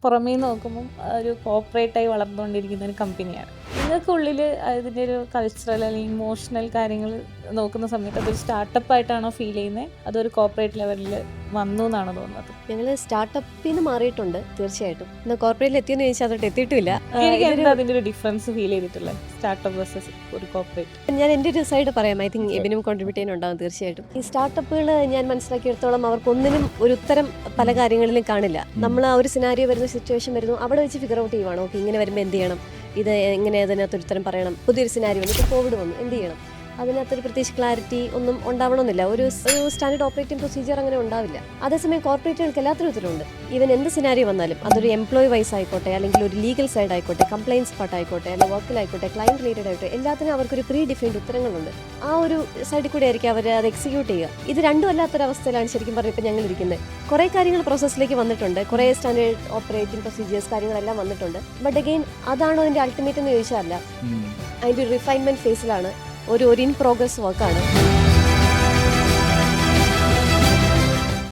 പുറമേ നോക്കുമ്പം ഒരു കോർപ്പറേറ്റായി വളർന്നുകൊണ്ടിരിക്കുന്ന ഒരു കമ്പനിയാണ്. നിങ്ങൾക്കുള്ളിൽ അതിൻ്റെ ഒരു കൾച്ചറൽ അല്ലെങ്കിൽ ഇമോഷണൽ കാര്യങ്ങൾ നോക്കുന്ന സമയത്ത് അതൊരു സ്റ്റാർട്ടപ്പായിട്ടാണോ ഫീൽ ചെയ്യുന്നത്, അതൊരു കോർപ്പറേറ്റ് ലെവലിൽ വന്നു എന്നാണോ തോന്നുന്നത്? ഞങ്ങൾ സ്റ്റാർട്ടപ്പിൽ നിന്ന് മാറിയിട്ടുണ്ട് തീർച്ചയായിട്ടും. എന്നാൽ കോർപ്പറേറ്റിൽ എത്തിയെന്ന് ചോദിച്ചാൽ അതോട്ട് എത്തിയിട്ടില്ല. എനിക്ക് എന്താ അതിൻ്റെ ഒരു ഡിഫറൻസ് ഫീൽ ചെയ്തിട്ടുള്ളത് സ്റ്റാർട്ടപ്പ് വേഴ്സസ് ഒരു കോർപ്പറേറ്റ്? ഞാൻ എൻ്റെ ഒരു സൈഡ് പറയാം. ഐ തിങ്ക് എബിനും കോൺട്രിബ്യൂട്ട് ചെയ്യാനുണ്ടാകും തീർച്ചയായിട്ടും. ഈ സ്റ്റാർട്ടപ്പുകൾ ഞാൻ മനസ്സിലാക്കിയെടുത്തോളം അവർക്കൊന്നിനും ഒരു ഉത്തരം പല കാര്യങ്ങളിലും കാണില്ല. നമ്മൾ ആ ഒരു സിനാരിയോ വരുന്ന സിറ്റുവേഷൻ വരുന്നു, അവിടെ വെച്ച് ഫിഗർ ഔട്ട് ചെയ്യുവാണ്. ഓക്കെ, ഇങ്ങനെ വരുമ്പോൾ എന്ത് ചെയ്യണം, ഇത് എങ്ങനെ അതിനകത്തൊരു ഉത്തരം പറയണം. പുതിയൊരു സിനാരിയോ വന്നു, ഇപ്പോൾ കോവിഡ് വന്നു, എന്ത് ചെയ്യണം, അതിനകത്തൊരു പ്രത്യേകിച്ച് ക്ലാരിറ്റി ഒന്നും ഉണ്ടാവണമെന്നില്ല. ഒരു സ്റ്റാൻഡേർഡ് ഓപ്പറേറ്റിംഗ് പ്രൊസീജിയർ അങ്ങനെ ഉണ്ടാവില്ല. അതേസമയം കോർപ്പറേറ്റുകൾക്ക് എല്ലാത്തിനും ഉത്തരവുണ്ട്. ഈവൻ എന്ത് സിനാരിയോ വന്നാലും അതൊരു എംപ്ലോയി വൈസ് ആയിക്കോട്ടെ, അല്ലെങ്കിൽ ഒരു ലീഗൽ സൈഡ് ആയിക്കോട്ടെ, കംപ്ലയിൻസ് പാർട്ട് ആയിക്കോട്ടെ, അല്ലെങ്കിൽ വർക്കിലായിക്കോട്ടെ, ക്ലയൻറ്റ് റിലേറ്റഡ് ആയിക്കോട്ടെ, എല്ലാത്തിനും അവർക്കൊരു പ്രീ ഡിഫൈൻഡ് ഉത്തരങ്ങളുണ്ട്. ആ ഒരു സൈഡിൽ കൂടെ ആയിരിക്കും അവർ അത് എക്സിക്യൂട്ട് ചെയ്യുക. ഇത് രണ്ടും അല്ലാത്തൊരവസ്ഥയിലാണ് ശരിക്കും പറഞ്ഞാൽ ഇപ്പോൾ ഞങ്ങൾ ഇരിക്കുന്നത്. കുറേ കാര്യങ്ങൾ പ്രോസസ്സിലേക്ക് വന്നിട്ടുണ്ട്, കുറേ സ്റ്റാൻഡേർഡ് ഓപ്പറേറ്റിംഗ് പ്രൊസീജിയേഴ്സ് കാര്യങ്ങളെല്ലാം വന്നിട്ടുണ്ട്. ബട്ട് അഗെയിൻ അതാണോ അതിൻ്റെ അൾട്ടിമേറ്റ് എന്ന് ചോദിച്ചാൽ അല്ല. അതിൻ്റെ ഒരു റിഫൈൻമെൻറ്റ് ഫേസിലാണ്, ഒരു ഇൻ പ്രോഗ്രസ് വർക്കാണ്.